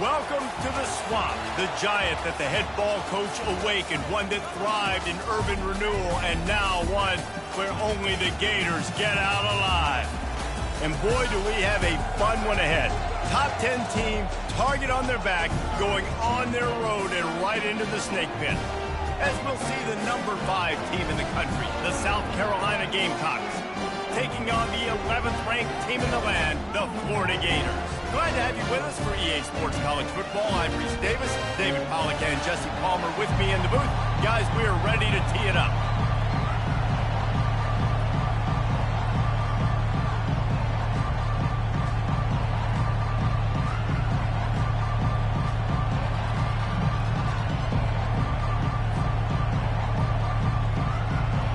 Welcome to the Swamp, the giant that the head ball coach awakened, one that thrived in urban renewal, and now one where only the Gators get out alive. And boy, do we have a fun one ahead. Top 10 team, target on their back, going on their road and right into the snake pit. As we'll see the number 5 team in the country, the South Carolina Gamecocks, taking on the 11th ranked team in the land, the Florida Gators. Glad to have you with us for EA Sports College Football. I'm Reese Davis, David Pollack and Jesse Palmer with me in the booth. Guys, we are ready to tee it up.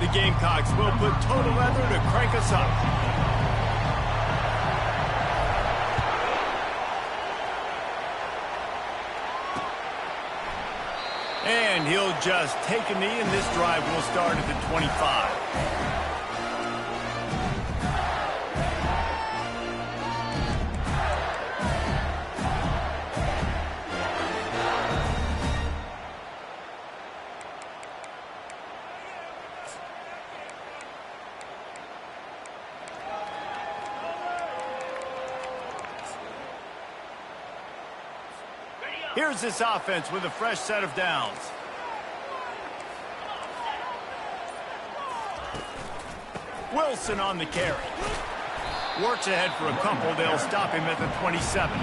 The Gamecocks will put total leather to crank us up. And he'll just take a knee, and this drive will start at the 25. Here's this offense with a fresh set of downs. Wilson on the carry. Works ahead for a couple. They'll stop him at the 27.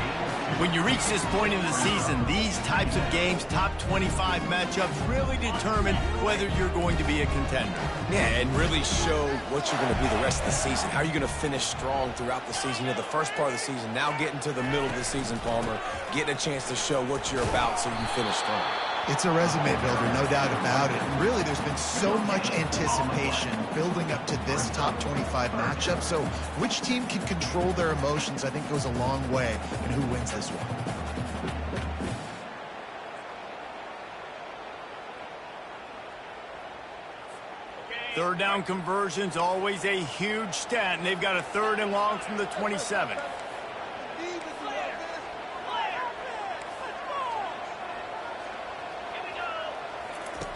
When you reach this point in the season, these types of games, top 25 matchups, really determine whether you're going to be a contender. Yeah, and really show what you're going to be the rest of the season. How are you going to finish strong throughout the season? You know, the first part of the season, now getting to the middle of the season, Palmer, getting a chance to show what you're about so you can finish strong. It's a resume builder, no doubt about it. And really, there's been so much anticipation building up to this top 25 matchup. So which team can control their emotions, I think, goes a long way in who wins this one. Third down conversions, always a huge stat, and they've got a 3rd and long from the 27.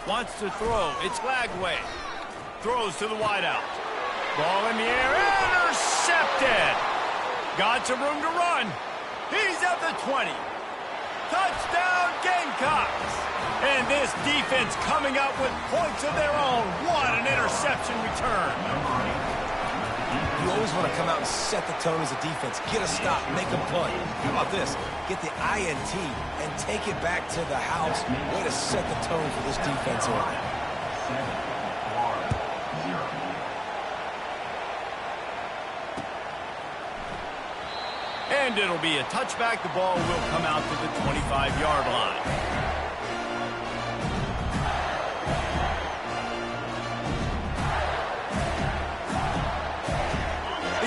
Wants to throw. It's Lagway. Throws to the wideout. Ball in the air. Intercepted. Got some room to run. He's at the 20. Touchdown Gamecocks. And this defense coming up with points of their own. What an interception return. You always want to come out and set the tone as a defense. Get a stop, make a punt. How about this? Get the INT and take it back to the house. Way to set the tone for this defense early. And it'll be a touchback. The ball will come out to the 25-yard line.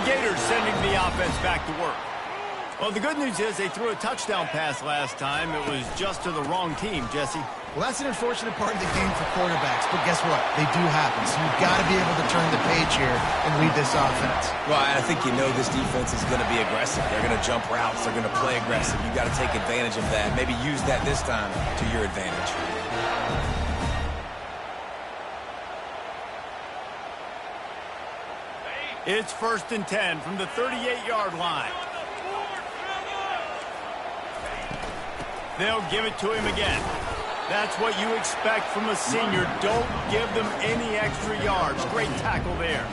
Gators sending the offense back to work. Well, the good news is they threw a touchdown pass last time. It was just to the wrong team, Jesse. Well, that's an unfortunate part of the game for quarterbacks, but guess what? They do happen, so you've got to be able to turn the page here and lead this offense. Well, I think you know this defense is going to be aggressive. They're going to jump routes. They're going to play aggressive. You've got to take advantage of that. Maybe use that this time to your advantage. It's 1st and 10 from the 38-yard line. They'll give it to him again. That's what you expect from a senior. Don't give them any extra yards. Great tackle there.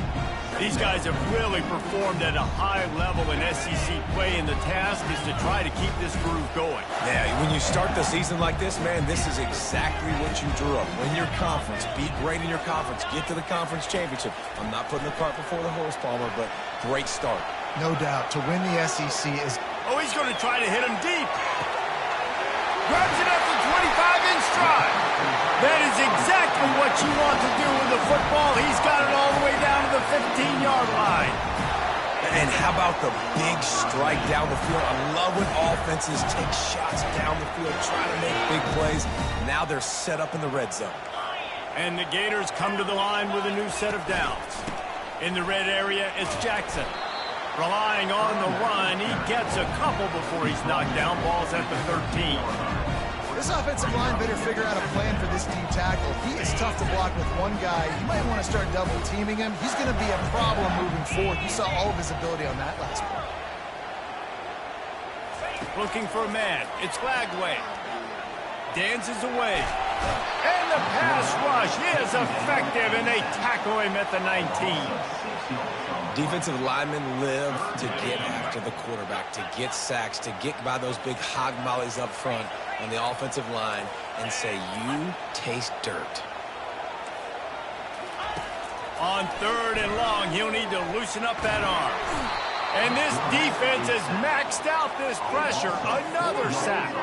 These guys have really performed at a high level in SEC play, and the task is to try to keep this groove going. Yeah, when you start the season like this, man, this is exactly what you drew up. Win your conference, be great in your conference, get to the conference championship. I'm not putting the cart before the horse, Palmer, but great start. No doubt. To win the SEC is... Oh, he's going to try to hit him deep. Grabs it at the 25 in stride. That is exactly what you want to do with the football. He's got it all the way down to the 15-yard line. And how about the big strike down the field? I love when offenses take shots down the field, try to make big plays. Now they're set up in the red zone. And the Gators come to the line with a new set of downs. In the red area, it's Jackson. Relying on the run, he gets a couple before he's knocked down. Ball's at the 13. This offensive line better figure out a plan for this deep tackle. He is tough to block with one guy. You might want to start double teaming him. He's going to be a problem moving forward. You saw all of his ability on that last play. Looking for a man. It's Lagway. Dances away. And the pass rush is effective, and they tackle him at the 19. Defensive linemen live to get after the quarterback, to get sacks, to get by those big hog mollies up front on the offensive line and say, you taste dirt. On 3rd and long, he'll need to loosen up that arm. And this defense has maxed out this pressure. Another sack.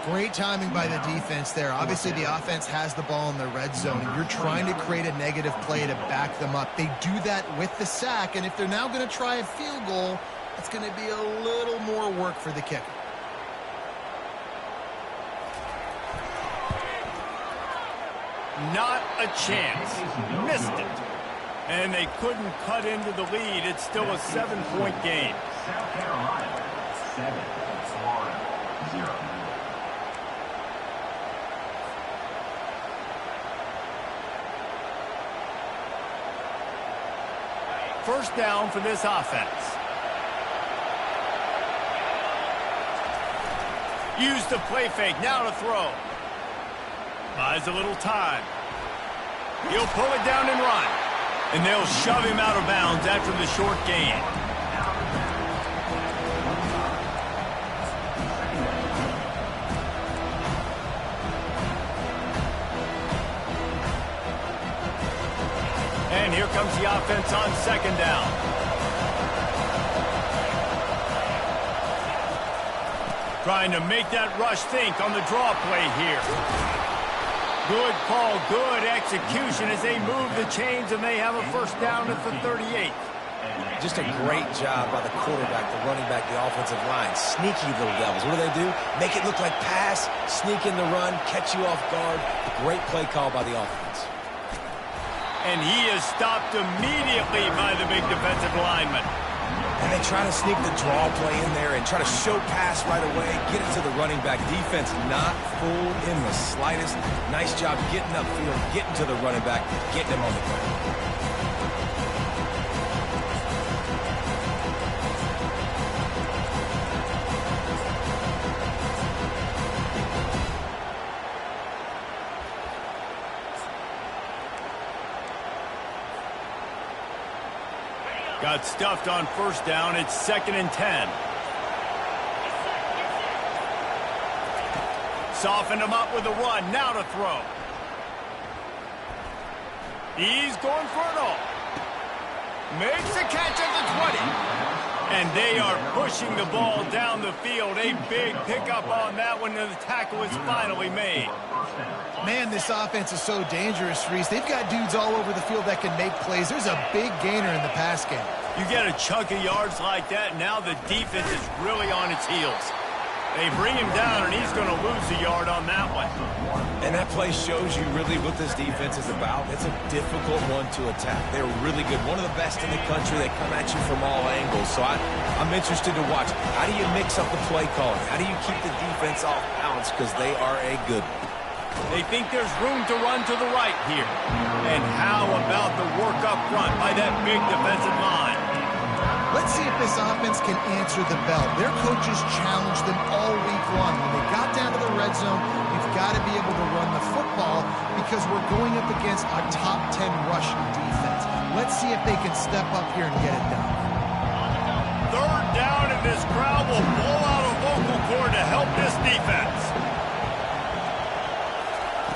Great timing by the defense there. Obviously, the offense has the ball in the red zone, and you're trying to create a negative play to back them up. They do that with the sack, and if they're now going to try a field goal, it's going to be a little more work for the kicker. Not a chance. Missed it. And they couldn't cut into the lead. It's still a 7-point game. South Carolina, 7, Florida, 0. First down for this offense. Use the play fake. Now to throw. Buys a little time. He'll pull it down and run. And they'll shove him out of bounds after the short gain. And here comes the offense on 2nd down. Trying to make that rush think on the draw play here. Good call, good execution as they move the chains, and they have a first down at the 38. Just a great job by the quarterback, the running back, the offensive line. Sneaky little devils. What do? Make it look like pass, sneak in the run, catch you off guard. A great play call by the offense. And he is stopped immediately by the big defensive lineman. And they try to sneak the draw play in there and try to show pass right away, get it to the running back. Defense not fooled in the slightest. Nice job getting upfield, getting to the running back, getting him on the ground. Got stuffed on first down. It's 2nd and 10. Softened him up with a run. Now to throw. He's going for it all. Makes a catch at the 20. And they are pushing the ball down the field. A big pickup on that one, and the tackle is finally made. Man, this offense is so dangerous, Reese. They've got dudes all over the field that can make plays. There's a big gainer in the pass game. You get a chunk of yards like that, now the defense is really on its heels. They bring him down, and he's going to lose a yard on that one. And that play shows you really what this defense is about. It's a difficult one to attack. They're really good. One of the best in the country. They come at you from all angles. So I'm interested to watch. How do you mix up the play calling? How do you keep the defense off balance? Because they are a good one. They think there's room to run to the right here. And how about the work up front by that big defensive line? Let's see if this offense can answer the bell. Their coaches challenged them all week long. When they got down to the red zone, you've got to be able to run the football because we're going up against a top 10 rushing defense. Let's see if they can step up here and get it done. 3rd down, and this crowd will blow out a vocal cord to help this defense.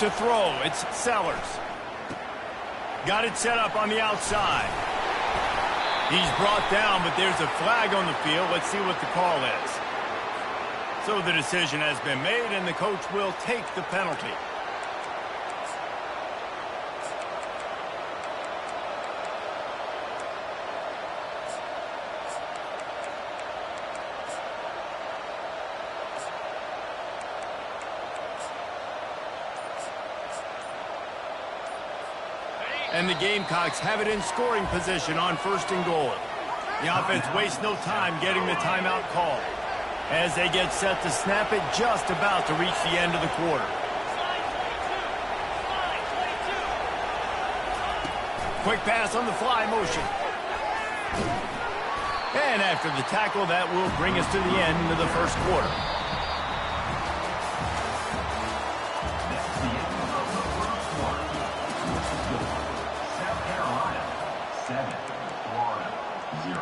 To throw, it's Sellers. Got it set up on the outside. He's brought down, but there's a flag on the field. Let's see what the call is. So the decision has been made, and the coach will take the penalty. And the Gamecocks have it in scoring position on 1st and goal. The offense wastes no time getting the timeout call as they get set to snap it, just about to reach the end of the quarter. Quick pass on the fly motion. And after the tackle, that will bring us to the end of the first quarter. South Carolina 7, Florida 0.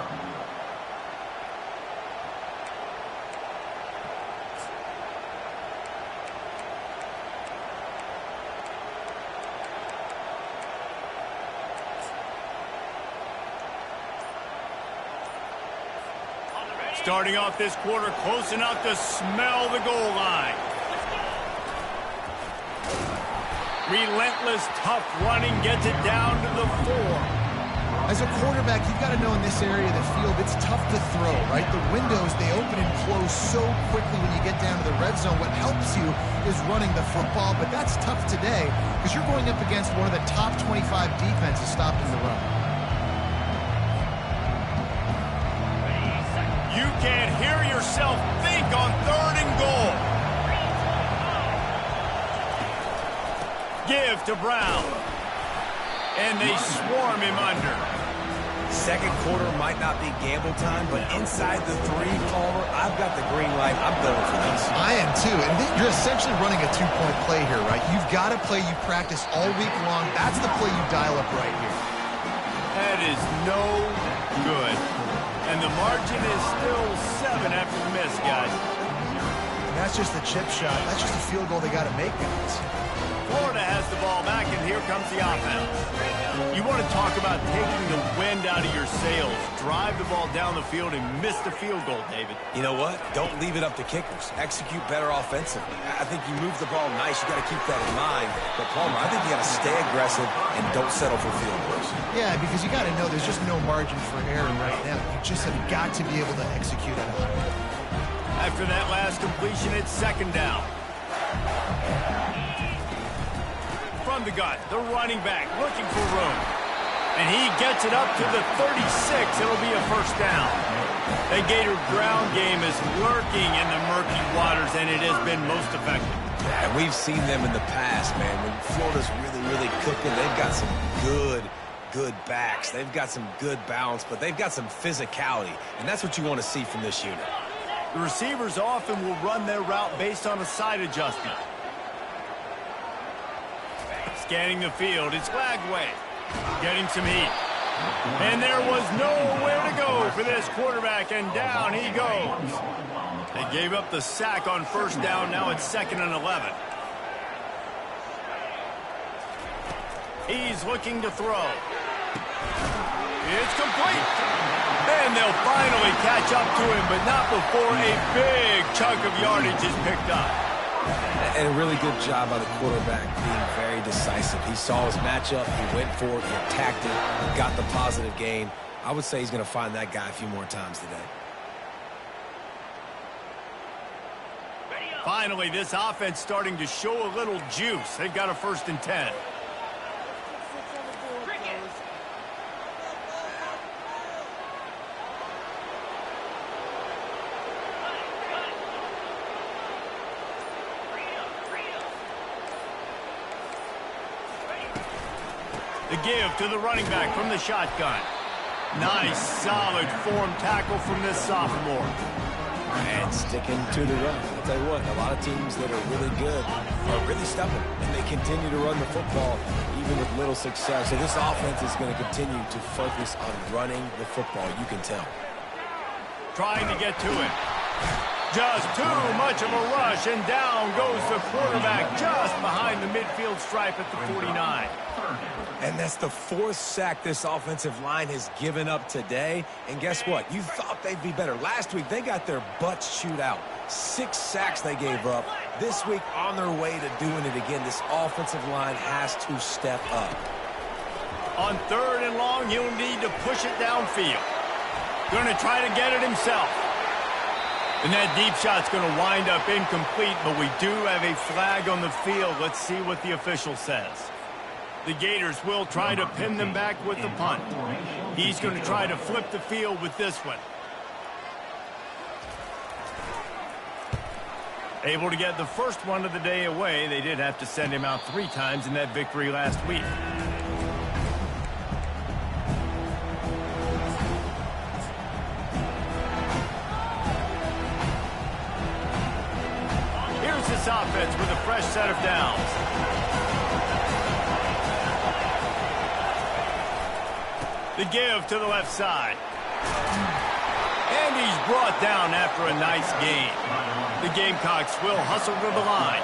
Starting off this quarter close enough to smell the goal line. Relentless, tough running gets it down to the 4. As a quarterback, you've got to know in this area of the field, it's tough to throw, right? The windows, they open and close so quickly when you get down to the red zone. What helps you is running the football, but that's tough today because you're going up against one of the top 25 defenses stopping the run. You can't hear yourself think on 3rd and goal. Give to Brown. And they swarm him under. Second quarter might not be gamble time, but inside the 3, Palmer, I've got the green light. I'm going for this. I am too, and you're essentially running a 2-point play here, right? You've got a play you practice all week long. That's the play you dial up right here. That is no good. And the margin is still 7 after the miss, guys. And that's just the chip shot. That's just a field goal they got to make, guys. Florida has the ball back, and here comes the offense. You want to talk about taking the wind out of your sails. Drive the ball down the field and miss the field goal, David. You know what? Don't leave it up to kickers. Execute better offensively. I think you move the ball nice. You got to keep that in mind. But, Palmer, I think you got to stay aggressive and don't settle for field goals. Yeah, because you got to know there's just no margin for error right now. You just have got to be able to execute at a high level. After that last completion, it's 2nd down. From the gun, the running back looking for room. And he gets it up to the 36. It'll be a 1st down. The Gator ground game is lurking in the murky waters, and it has been most effective. And we've seen them in the past, man. When Florida's really cooking, they've got some good backs. They've got some good balance, but they've got some physicality. And that's what you want to see from this unit. The receivers often will run their route based on a side adjustment. Scanning the field, it's Lagway. Getting some heat. And there was nowhere to go for this quarterback, and down he goes. They gave up the sack on 1st down. Now it's 2nd and 11. He's looking to throw. It's complete. And they'll finally catch up to him, but not before a big chunk of yardage is picked up. And a really good job by the quarterback being very decisive. He saw his matchup, he went for it, he attacked it, he got the positive gain. I would say he's going to find that guy a few more times today. Finally, this offense starting to show a little juice. They've got a 1st and 10. The give to the running back from the shotgun. Nice, solid form tackle from this sophomore. And sticking to the run. I'll tell you what, a lot of teams that are really good are really stubborn, and they continue to run the football even with little success. So this offense is going to continue to focus on running the football. You can tell. Trying to get to it. Just too much of a rush, and down goes the quarterback just behind the midfield stripe at the 49. And that's the 4th sack this offensive line has given up today. And guess what? You thought they'd be better. Last week, they got their butts chewed out. 6 sacks they gave up. This week, on their way to doing it again, this offensive line has to step up. On 3rd and long, he'll need to push it downfield. Going to try to get it himself. And that deep shot's going to wind up incomplete, but we do have a flag on the field. Let's see what the official says. The Gators will try to pin them back with the punt. He's going to try to flip the field with this one. Able to get the first one of the day away. They did have to send him out 3 times in that victory last week. Here's this offense with a fresh set of downs. The give to the left side. And he's brought down after a nice gain. The Gamecocks will hustle to the line.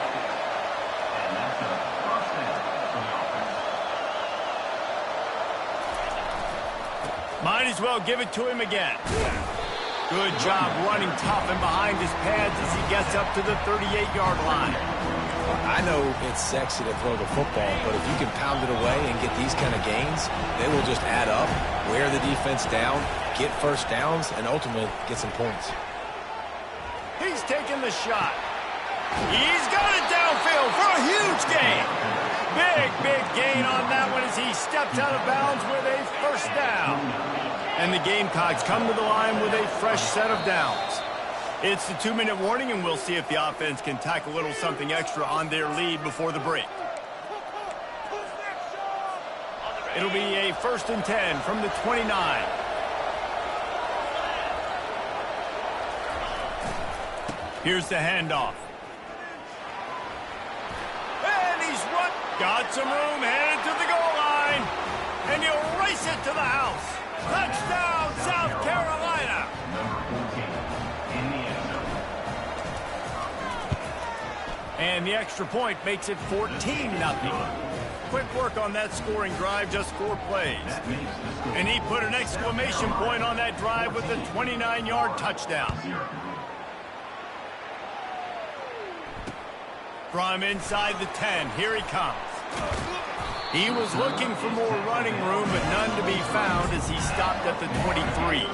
Might as well give it to him again. Good job running tough and behind his pads as he gets up to the 38-yard line. I know it's sexy to throw the football, but if you can pound it away and get these kind of gains, they will just add up, wear the defense down, get first downs, and ultimately get some points. He's taking the shot. He's got it downfield for a huge gain. Big gain on that one as he steps out of bounds with a first down. And the Gamecocks come to the line with a fresh set of downs. It's the 2-minute warning, and we'll see if the offense can tack a little something extra on their lead before the break. It'll be a 1st and 10 from the 29. Here's the handoff. And he's run. Got some room, headed to the goal line. And he'll race it to the house. Touchdown, South Carolina. And the extra point makes it 14-0. Quick work on that scoring drive, just 4 plays. And he put an exclamation point on that drive with a 29-yard touchdown. From inside the 10, here he comes. He was looking for more running room, but none to be found as he stopped at the 23.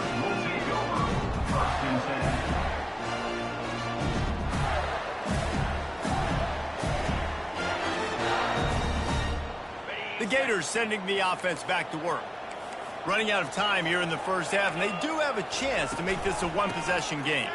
The Gators sending the offense back to work. Running out of time here in the first half, and they do have a chance to make this a 1-possession game.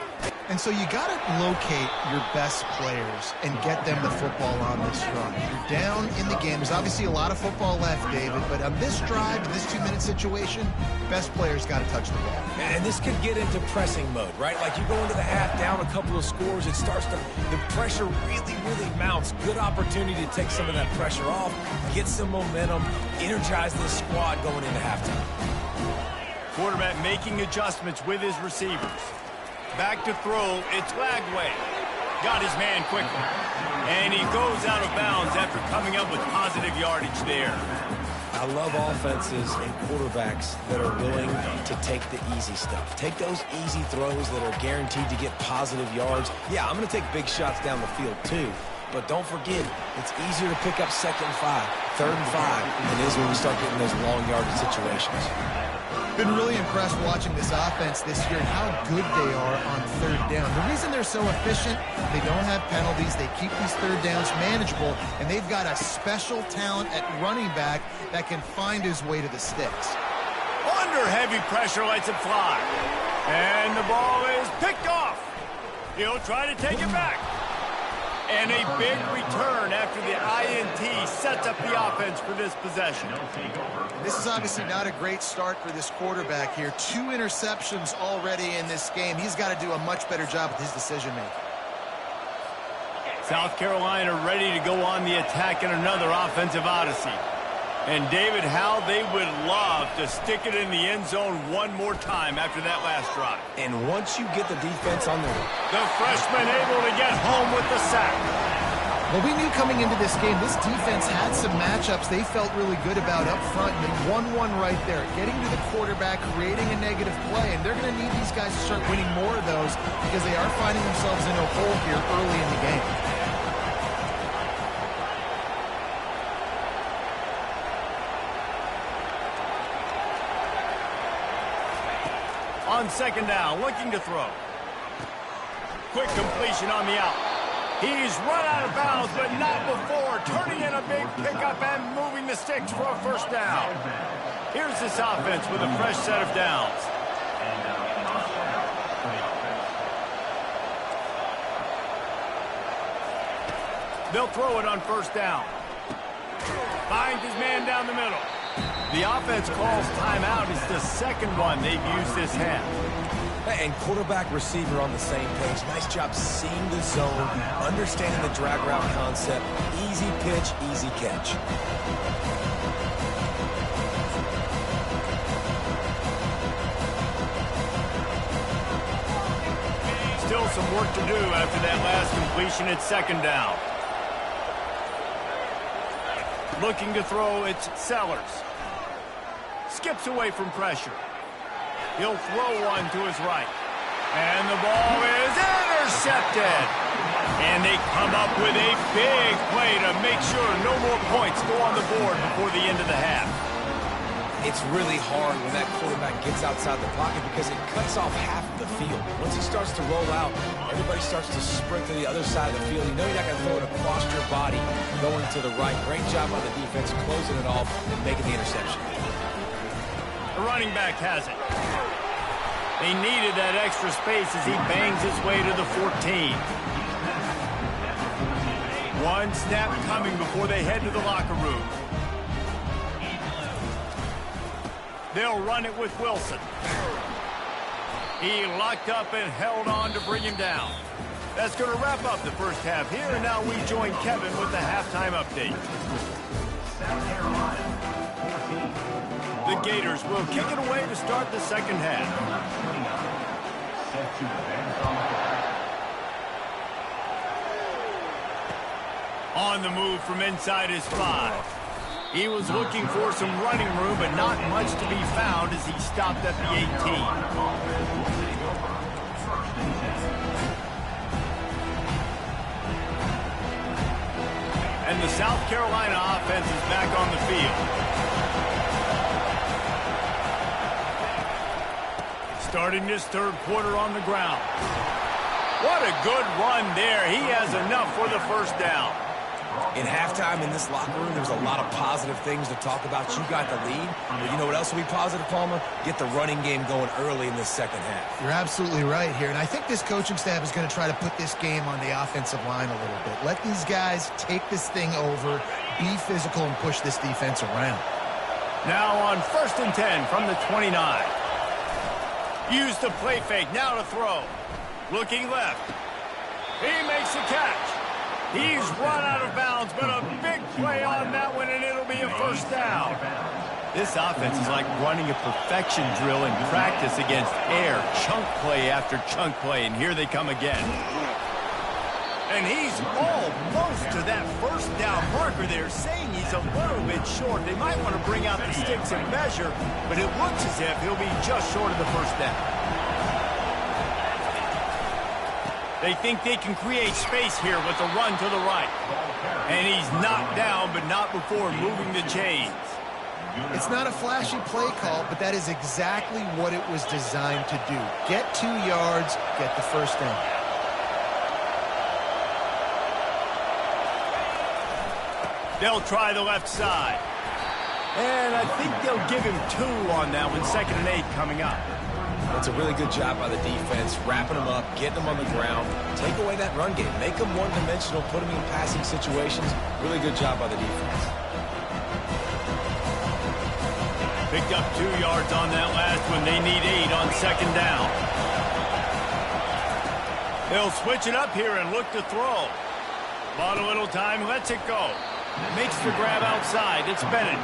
And so you got to locate your best players and get them the football on this run. You're down in the game. There's obviously a lot of football left, David, but on this drive, in this 2-minute situation, best players got to touch the ball. And this could get into pressing mode, right? Like you go into the half down a couple of scores, it starts to, the pressure really mounts. Good opportunity to take some of that pressure off, get some momentum, energize this squad going into halftime. Quarterback making adjustments with his receivers. Back to throw, it's Lagway. Got his man quickly. And he goes out of bounds after coming up with positive yardage there. I love offenses and quarterbacks that are willing to take the easy stuff. Take those easy throws that are guaranteed to get positive yards. Yeah, I'm going to take big shots down the field too. But don't forget, it's easier to pick up 2nd and 5, 3rd and 5 than it is when we start getting those long yardage situations. Been really impressed watching this offense this year and how good they are on 3rd down. The reason they're so efficient, they don't have penalties, they keep these 3rd downs manageable, and they've got a special talent at running back that can find his way to the sticks. Under heavy pressure, lets it fly. And the ball is picked off. He'll try to take it back. And a big return after the INT sets up the offense for this possession. This is obviously not a great start for this quarterback here. 2 interceptions already in this game. He's got to do a much better job with his decision-making. South Carolina ready to go on the attack in another offensive odyssey. And David, how they would love to stick it in the end zone one more time after that last drive. And once you get the defense on the freshman able to get home with the sack. Well, we knew coming into this game, this defense had some matchups they felt really good about up front, and they won one right there, getting to the quarterback, creating a negative play, and they're going to need these guys to start winning more of those because they are finding themselves in a hole here early in the game. On 2nd down, looking to throw. Quick completion on the out. He's run out of bounds, but not before. Turning in a big pickup and moving the sticks for a first down. Here's this offense with a fresh set of downs. They'll throw it on first down. Finds his man down the middle. The offense calls timeout. It's the second one they've used this half. And quarterback, receiver on the same page. Nice job seeing the zone, understanding the drag route concept. Easy pitch, easy catch. Still some work to do after that last completion at second down. Looking to throw, it's Sellers. Skips away from pressure. He'll throw one to his right. And the ball is intercepted. And they come up with a big play to make sure no more points go on the board before the end of the half. It's really hard when that quarterback gets outside the pocket because it cuts off half of the field. Once he starts to roll out, everybody starts to sprint to the other side of the field. You know you're not going to throw it across your body going to the right. Great job by the defense closing it off and making the interception. The running back has it. They needed that extra space as he bangs his way to the 14. One snap coming before they head to the locker room. They'll run it with Wilson. He locked up and held on to bring him down. That's going to wrap up the first half here, and now we join Kevin with the halftime update. South Carolina, 14. The Gators will kick it away to start the second half. Set to advance on the On the move from inside his 5. He was looking for some running room, but not much to be found as he stopped at the 18. And the South Carolina offense is back on the field. Starting this third quarter on the ground. What a good run there. He has enough for the first down. In halftime in this locker room, there's a lot of positive things to talk about. You got the lead. But you know what else will be positive, Palmer? Get the running game going early in this second half. You're absolutely right here. And I think this coaching staff is going to try to put this game on the offensive line a little bit. Let these guys take this thing over, be physical, and push this defense around. Now on 1st and 10 from the 29. Use the play fake. Now to throw. Looking left. He makes the catch. He's run out of bounds, but a big play on that one, and it'll be a first down. This offense is like running a perfection drill in practice against air. Chunk play after chunk play, and here they come again. And he's almost to that first down marker there, saying he's a little bit short. They might want to bring out the sticks and measure, but it looks as if he'll be just short of the first down. They think they can create space here with the run to the right. And he's knocked down, but not before moving the chains. It's not a flashy play call, but that is exactly what it was designed to do. Get 2 yards, get the first down. They'll try the left side. And I think they'll give him 2 on that one. 2nd and 8 coming up. It's a really good job by the defense, wrapping them up, getting them on the ground. Take away that run game. Make them one-dimensional, put them in passing situations. Really good job by the defense. Picked up 2 yards on that last one. They need 8 on 2nd down. They'll switch it up here and look to throw. Bought a little time, lets it go. Makes the grab outside. It's Bennett.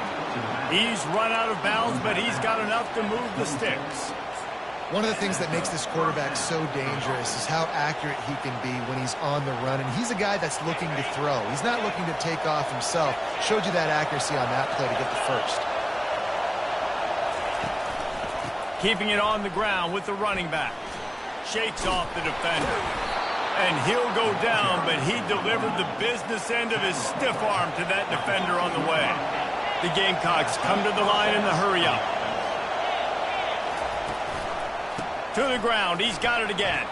He's run out of bounds, but he's got enough to move the sticks. One of the things that makes this quarterback so dangerous is how accurate he can be when he's on the run. And he's a guy that's looking to throw. He's not looking to take off himself. Showed you that accuracy on that play to get the first. Keeping it on the ground with the running back. Shakes off the defender. And he'll go down, but he delivered the business end of his stiff arm to that defender on the way. The Gamecocks come to the line in the hurry-up. To the ground. He's got it again.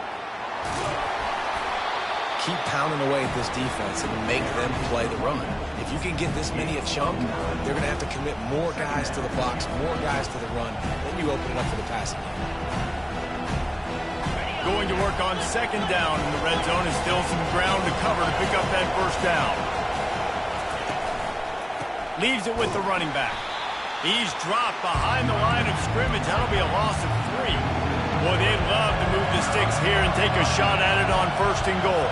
keep pounding away at this defense and make them play the run. If you can get this many a chunk, they're going to have to commit more guys to the box, more guys to the run. Then you open it up for the passing game. Going to work on second down in the red zone is still some ground to cover to pick up that first down. Leaves it with the running back. He's dropped behind the line of scrimmage. That'll be a loss of 3. Boy, they'd love to move the sticks here and take a shot at it on first and goal.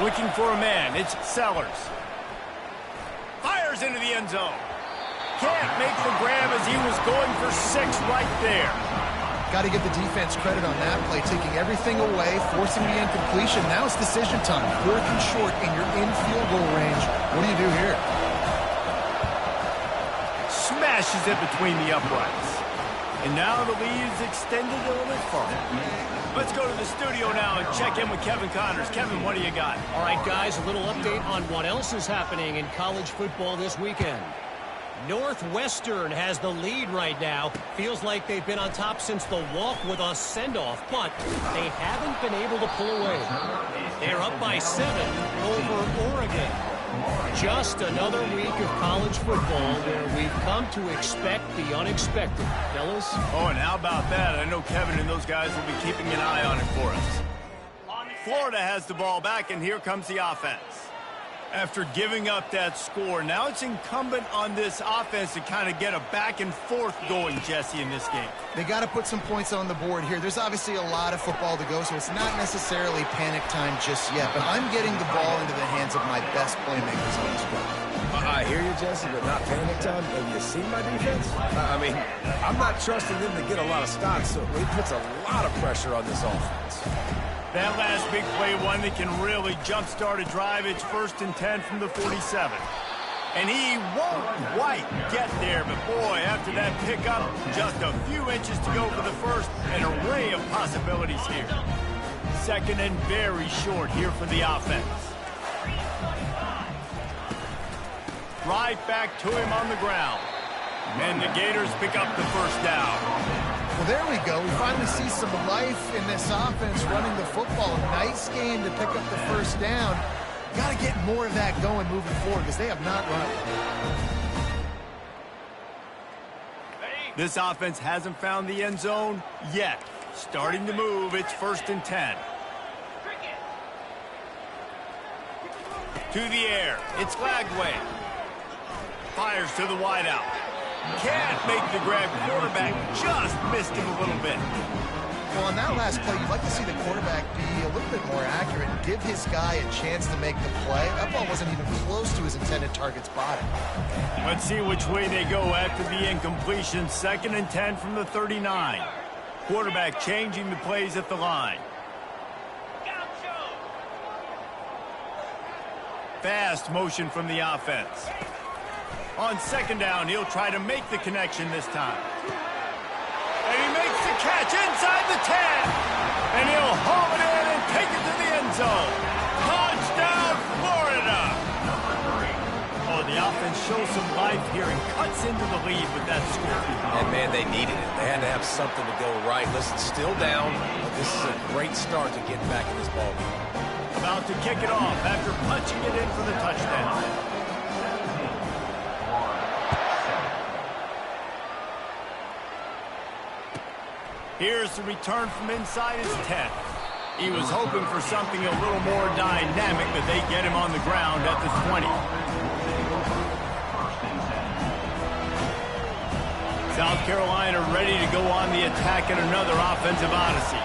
Looking for a man. It's Sellers. Fires into the end zone. Can't make the grab as he was going for 6 right there. Got to give the defense credit on that play, taking everything away, forcing the incompletion. Now it's decision time. 4th and short, and you're in field goal range. What do you do here? Smashes it between the uprights. And now the lead is extended a little bit further. Let's go to the studio now and check in with Kevin Connors. Kevin, what do you got? All right, guys, a little update on what else is happening in college football this weekend. Northwestern has the lead right now. Feels like they've been on top since the walk with a send-off, but they haven't been able to pull away. They're up by 7 over Oregon. Just another week of college football where we've come to expect the unexpected. Fellas? Oh, and how about that? I know Kevin and those guys will be keeping an eye on it for us. Florida has the ball back, and here comes the offense. After giving up that score, now it's incumbent on this offense to kind of get a back and forth going, Jesse, in this game. They got to put some points on the board here. There's obviously a lot of football to go, so it's not necessarily panic time just yet, but I'm getting the ball into the hands of my best playmakers on this squad. I hear you, Jesse, but not panic time. Have you seen my defense? I mean, I'm not trusting them to get a lot of stops, so it puts a lot of pressure on this offense. That last big play, one that can really jumpstart a drive. It's 1st and 10 from the 47. And he won't quite get there, but boy, after that pickup, just a few inches to go for the first. An array of possibilities here. 2nd and very short here for the offense. Right back to him on the ground. And the Gators pick up the first down. Well, there we go. We finally see some life in this offense running the football. Nice game to pick up the first down. Got to get more of that going moving forward because they have not run. This offense hasn't found the end zone yet. Starting to move. It's 1st and 10. To the air. It's Lagway. Fires to the wideout. Can't make the grab. Quarterback just missed him a little bit. Well, on that last play, you'd like to see the quarterback be a little bit more accurate and give his guy a chance to make the play. That ball wasn't even close to his intended target's body. Let's see which way they go after the incompletion. 2nd and 10 from the 39. Quarterback changing the plays at the line. Fast motion from the offense. On 2nd down, he'll try to make the connection this time. And he makes the catch inside the 10. And he'll haul it in and take it to the end zone. Touchdown, Florida! Oh, the offense shows some life here and cuts into the lead with that score. And, man, they needed it. They had to have something to go right. Listen, still down, but this is a great start to getting back in this ballgame. About to kick it off after punching it in for the touchdown. Here's the return from inside his 10. He was hoping for something a little more dynamic, but they get him on the ground at the 20. South Carolina ready to go on the attack in another offensive odyssey.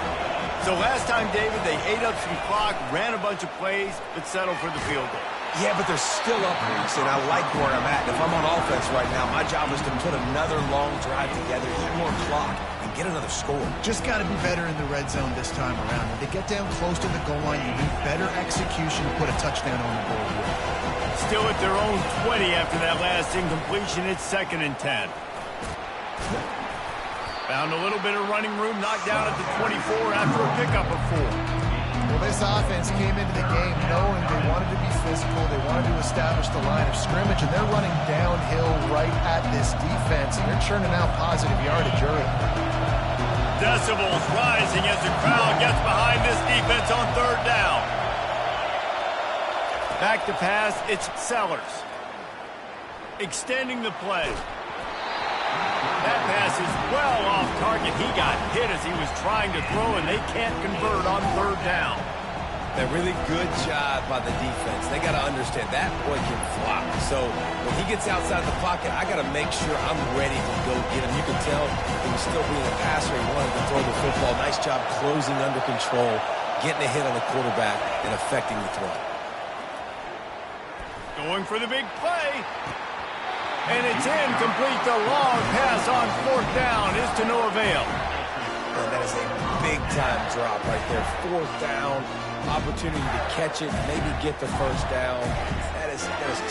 So last time, David, they ate up some clock, ran a bunch of plays, but settled for the field goal. Yeah, but they're still up, Reese, and I like where I'm at. If I'm on offense right now, my job is to put another long drive together, eat more clock, and get another score. Just got to be better in the red zone this time around. When they get down close to the goal line, you need better execution to put a touchdown on the board here. Still at their own 20 after that last incompletion. It's 2nd and 10. Found a little bit of running room, knocked down at the 24 after a pickup of 4. Well, This offense came into the game knowing they wanted to be physical, they wanted to establish the line of scrimmage, and they're running downhill right at this defense, and they're churning out positive yardage early. Decibels rising as the crowd gets behind this defense on third down. Back to pass, it's Sellers. Extending the play. That pass is well off target. He got hit as he was trying to throw, and they can't convert on third down. A really good job by the defense. They got to understand that boy can flop. So when he gets outside the pocket, I got to make sure I'm ready to go get him. You can tell he was still being a passer. He wanted to throw the football. Nice job closing under control, getting a hit on the quarterback, and affecting the throw. Going for the big play. And it's incomplete. The long pass on fourth down is to no avail. And that is a big-time drop right there. Fourth down, opportunity to catch it, maybe get the first down. That is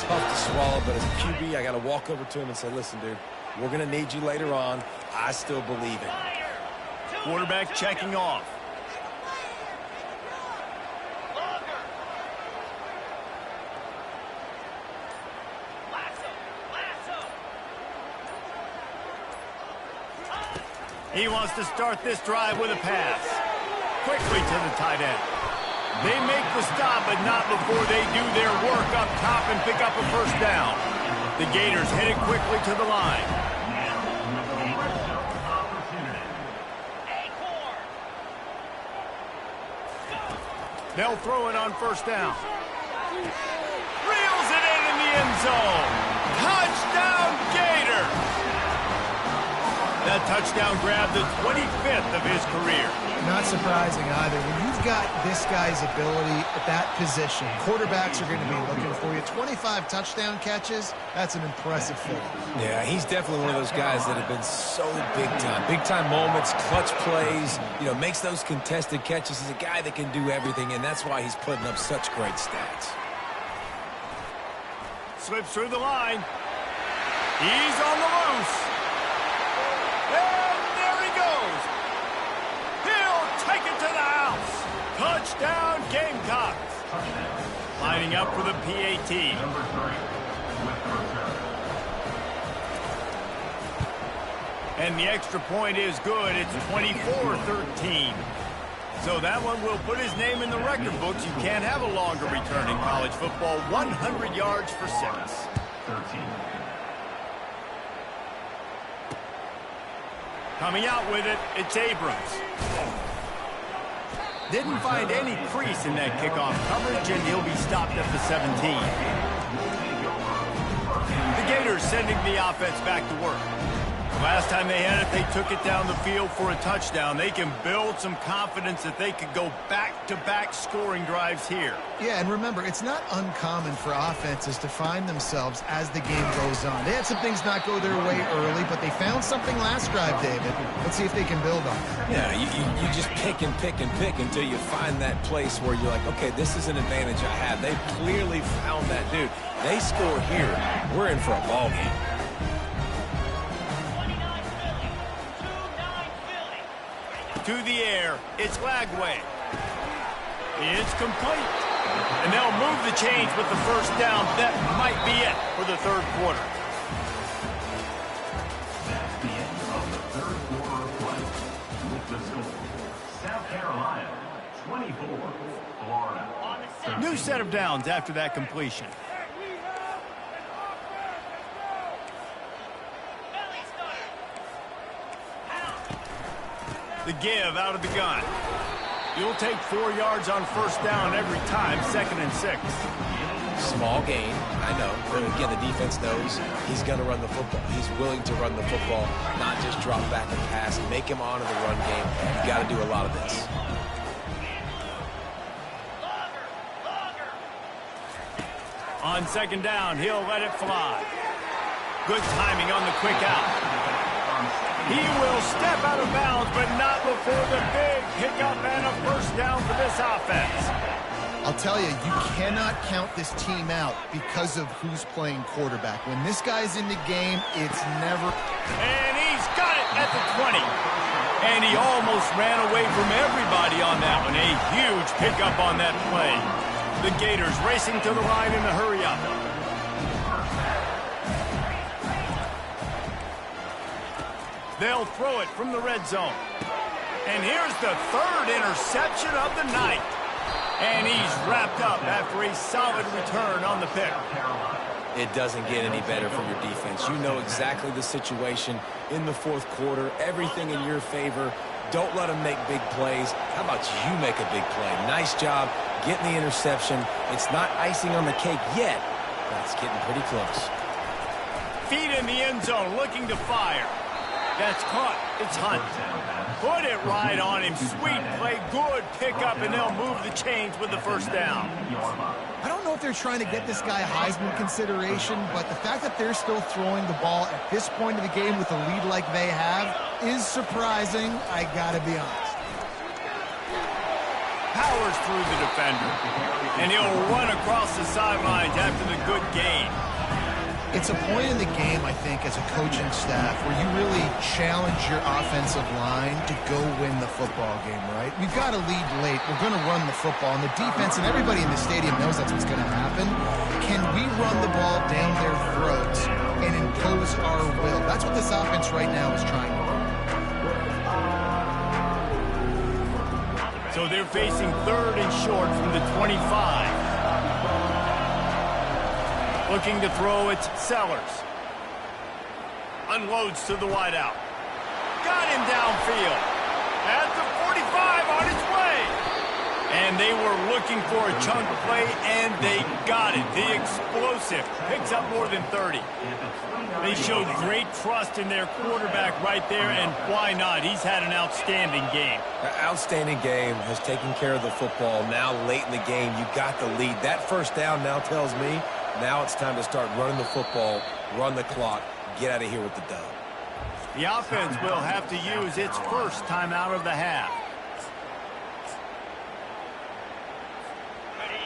tough to swallow, but as a QB, I got to walk over to him and say, listen, dude, we're going to need you later on. I still believe it. Quarterback checking off. He wants to start this drive with a pass. Quickly to the tight end. They make the stop, but not before they do their work up top and pick up a first down. The Gators headed quickly to the line. They'll throw it on first down. Reels it in the end zone. Touchdown, Gators! That touchdown grabbed the 25th of his career. Not surprising either. When you've got this guy's ability at that position, quarterbacks are going to be looking for you. 25 touchdown catches, that's an impressive feat. Yeah, he's definitely one of those guys that have been so big time. Big time moments, clutch plays, makes those contested catches. He's a guy that can do everything, and that's why he's putting up such great stats. Slips through the line. He's on the loose. And there he goes. He'll take it to the house. Touchdown, Gamecocks. Lining up for the PAT. Number 3 with the return. And the extra point is good. It's 24-13. So that one will put his name in the record books. You can't have a longer return in college football. 100 yards for 6. 13. Coming out with it, it's Abrams. Didn't find any crease in that kickoff coverage, and he'll be stopped at the 17. The Gators sending the offense back to work. Last time they had it, they took it down the field for a touchdown. They can build some confidence that they could go back-to-back scoring drives here. Yeah, and remember, it's not uncommon for offenses to find themselves as the game goes on. They had some things not go their way early, but they found something last drive, David. Let's see if they can build on it. Yeah, you just pick and pick and pick until you find that place where you're like, okay, this is an advantage I have. They clearly found that, dude. They score here, we're in for a ball game. To the air, it's Lagway. It's complete. And they'll move the chains with the first down. That might be it for the third quarter. That's the end of the third quarter of play. With the score, South Carolina 24, Florida 13. New set of downs after that completion. The give out of the gun. You'll take 4 yards on first down every time, 2nd and 6. Small gain, I know. But again, the defense knows he's going to run the football. He's willing to run the football, not just drop back and pass, make him honor the run game. You got to do a lot of this. On 2nd down, he'll let it fly. Good timing on the quick out. He will step out of bounds, but not before the big hiccup and a first down for this offense. I'll tell you, you cannot count this team out because of who's playing quarterback. When this guy's in the game, it's never... And he's got it at the 20. And he almost ran away from everybody on that one. A huge pickup on that play. The Gators racing to the line in the hurry-up. They'll throw it from the red zone. And here's the third interception of the night. And he's wrapped up after a solid return on the pick. It doesn't get any better for your defense. You know exactly the situation in the fourth quarter. Everything in your favor. Don't let them make big plays. How about you make a big play? Nice job getting the interception. It's not icing on the cake yet, but it's getting pretty close. Feet in the end zone, looking to fire. That's caught. It's Hunt. Put it right on him. Sweet play, good pickup, and they'll move the chains with the first down. I don't know if they're trying to get this guy Heisman consideration, but the fact that they're still throwing the ball at this point of the game with a lead like they have is surprising, I gotta be honest. Powers through the defender, and he'll run across the sidelines after the good gain. It's a point in the game, I think, as a coaching staff where you really challenge your offensive line to go win the football game, right? We've got to lead late. We're going to run the football. And the defense and everybody in the stadium knows that's what's going to happen. Can we run the ball down their throats and impose our will? That's what this offense right now is trying to do. So they're facing third and short from the 25. Looking to throw, it's Sellers. Unloads to the wideout. Got him downfield. At the 45 on his way. And they were looking for a chunk play, and they got it. The explosive picks up more than 30. They showed great trust in their quarterback right there, and why not? He's had an outstanding game. An outstanding game, has taken care of the football. Now late in the game, you got the lead. That first down now tells me now it's time to start running the football, run the clock, get out of here with the dub. The offense will have to use its first timeout of the half.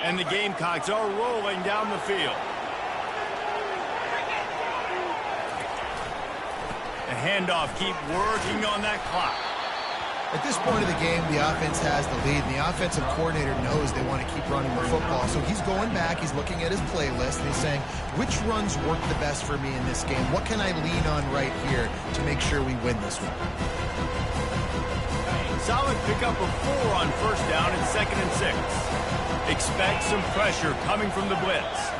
And the Gamecocks are rolling down the field. The handoff, keep working on that clock. At this point of the game, the offense has the lead, and the offensive coordinator knows they want to keep running the football. So he's going back, he's looking at his playlist, and he's saying, which runs work the best for me in this game? What can I lean on right here to make sure we win this one? Solid pickup of 4 on first down and 2nd and 6. Expect some pressure coming from the blitz.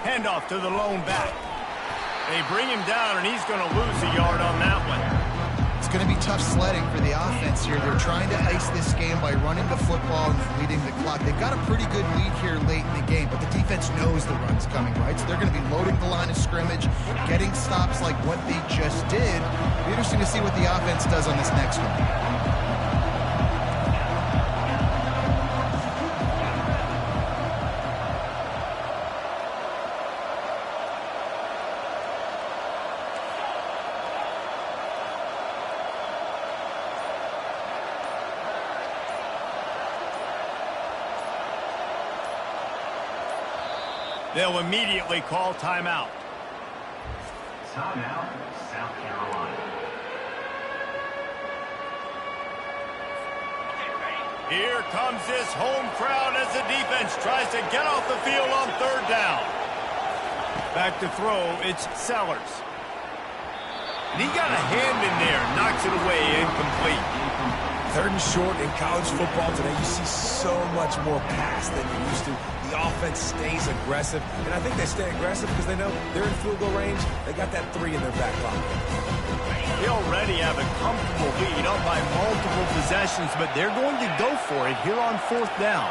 Handoff to the lone back. They bring him down, and he's going to lose a yard on that one. It's going to be tough sledding for the offense here. They're trying to ice this game by running the football and leading the clock. They've got a pretty good lead here late in the game, but the defense knows the run's coming, right? So they're going to be loading the line of scrimmage, getting stops like what they just did. It'll be interesting to see what the offense does on this next one. They'll immediately call timeout. Timeout, South Carolina. Here comes this home crowd as the defense tries to get off the field on third down. Back to throw, it's Sellers. And he got a hand in there, knocks it away, incomplete. Third and short in college football today, you see so much more pass than you used to. The offense stays aggressive, and I think they stay aggressive because they know they're in field goal range. They got that 3 in their back pocket. They already have a comfortable lead up by multiple possessions, but they're going to go for it here on fourth down.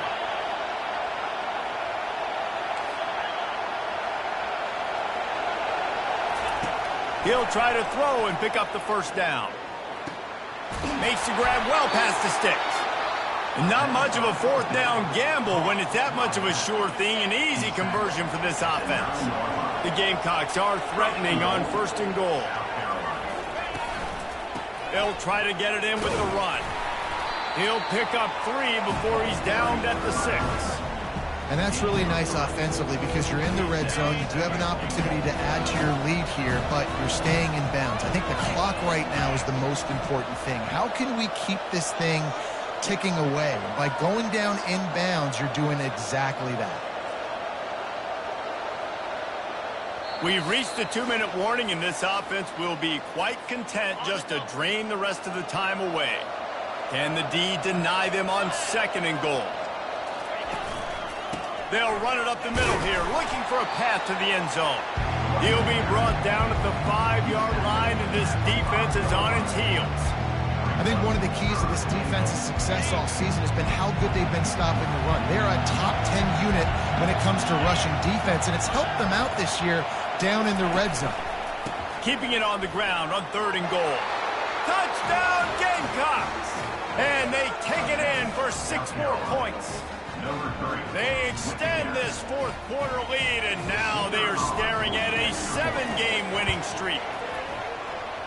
He'll try to throw and pick up the first down. Makes the grab well past the sticks. Not much of a fourth down gamble when it's that much of a sure thing, an easy conversion for this offense. The Gamecocks are threatening on first and goal. They'll try to get it in with the run. He'll pick up 3 before he's downed at the 6. And that's really nice offensively because you're in the red zone. You do have an opportunity to add to your lead here, but you're staying in bounds. I think the clock right now is the most important thing. How can we keep this thing ticking away? By going down in bounds, you're doing exactly that. We've reached the 2-minute warning, and this offense will be quite content just to drain the rest of the time away. Can the D deny them on 2nd and goal? They'll run it up the middle here, looking for a path to the end zone. He'll be brought down at the 5-yard line, and this defense is on its heels. I think one of the keys to this defense's success all season has been how good they've been stopping the run. They're a top 10 unit when it comes to rushing defense, and it's helped them out this year down in the red zone. Keeping it on the ground on 3rd and goal. Touchdown, Gamecocks! And they take it in for 6 more points. They extend this 4th quarter lead, and now they are staring at a 7-game winning streak.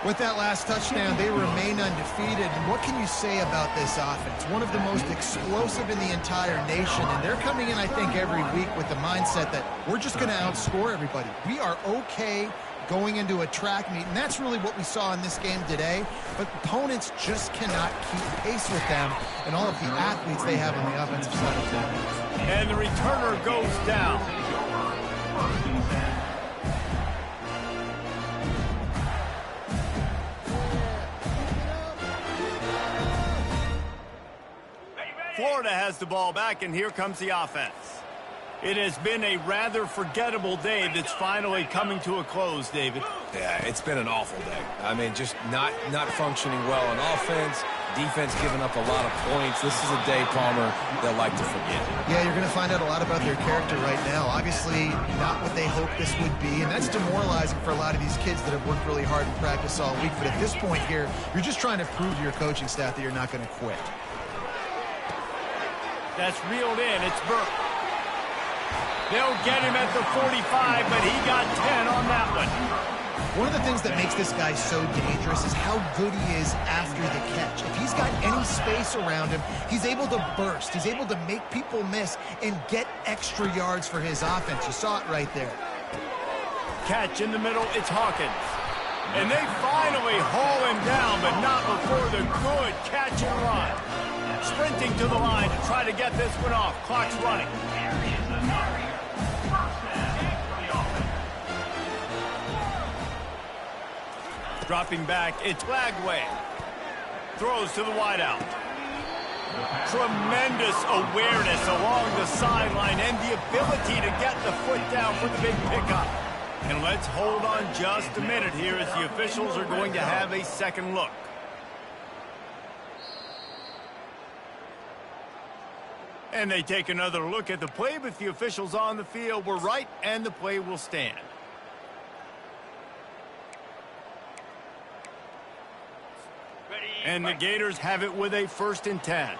With that last touchdown, they remain undefeated. And what can you say about this offense? One of the most explosive in the entire nation, and they're coming in, I think, every week with the mindset that we're just going to outscore everybody. We are okay going into a track meet, and that's really what we saw in this game today. But opponents just cannot keep pace with them and all of the athletes they have on the offensive side of the ball. And the returner goes down. Florida has the ball back, and here comes the offense. It has been a rather forgettable day that's finally coming to a close, David. Yeah, it's been an awful day. I mean, just not functioning well on offense, defense giving up a lot of points. This is a day, Palmer, they'll like to forget. Yeah, you're going to find out a lot about their character right now. Obviously, not what they hoped this would be, and that's demoralizing for a lot of these kids that have worked really hard in practice all week. But at this point here, you're just trying to prove to your coaching staff that you're not going to quit. That's reeled in. It's Burke. They'll get him at the 45, but he got 10 on that one. One of the things that makes this guy so dangerous is how good he is after the catch. If he's got any space around him, he's able to burst. He's able to make people miss and get extra yards for his offense. You saw it right there. Catch in the middle. It's Hawkins. And they finally haul him down, but not before the good catch and run. Sprinting to the line to try to get this one off. Clock's running. Dropping back, it's Lagway. Throws to the wideout. Tremendous awareness along the sideline and the ability to get the foot down for the big pickup. And let's hold on just a minute here as the officials are going to have a second look. And they take another look at the play, but the officials on the field were right, and the play will stand. And the Gators have it with a 1st and 10.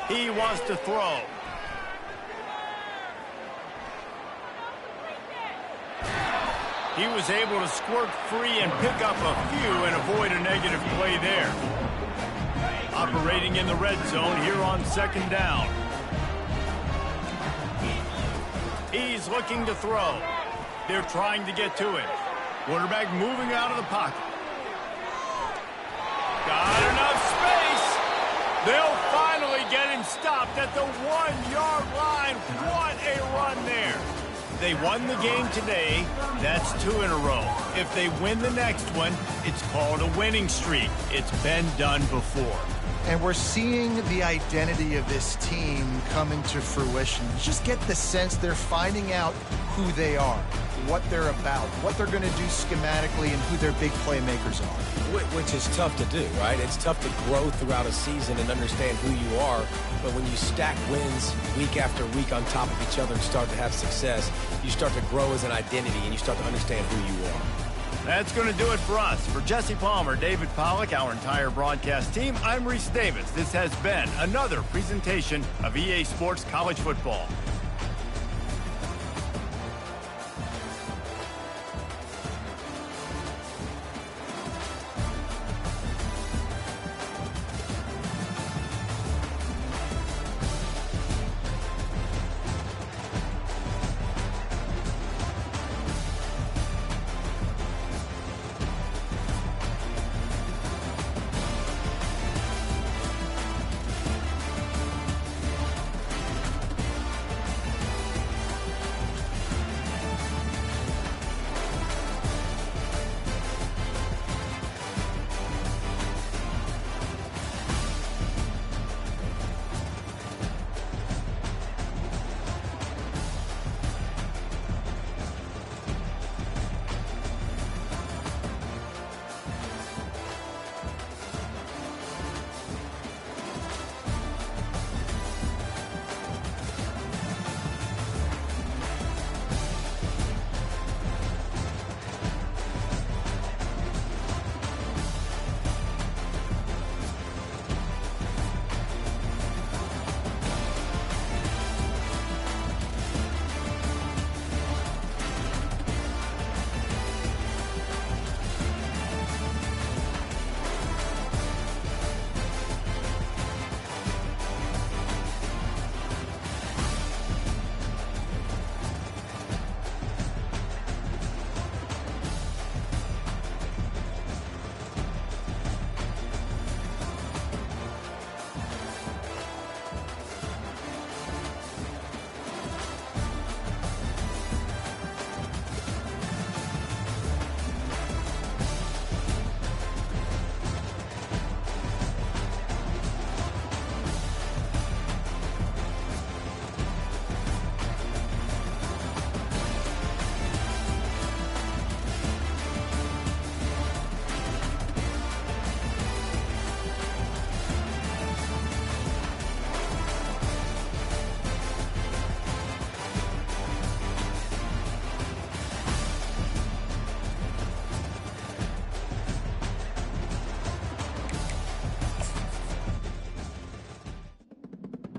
He wants to throw. He was able to squirt free and pick up a few and avoid a negative play there. Operating in the red zone here on 2nd down. He's looking to throw. They're trying to get to it. Quarterback moving out of the pocket. Got enough space. They'll finally get him stopped at the 1-yard line. What a run there. They won the game today. That's 2 in a row. If they win the next one, it's called a winning streak. It's been done before. And we're seeing the identity of this team come into fruition. You just get the sense they're finding out who they are, what they're about, what they're going to do schematically, and who their big playmakers are. Which is tough to do, right? It's tough to grow throughout a season and understand who you are. But when you stack wins week after week on top of each other and start to have success, you start to grow as an identity and you start to understand who you are. That's going to do it for us. For Jesse Palmer, David Pollack, our entire broadcast team, I'm Reese Davis. This has been another presentation of EA Sports College Football.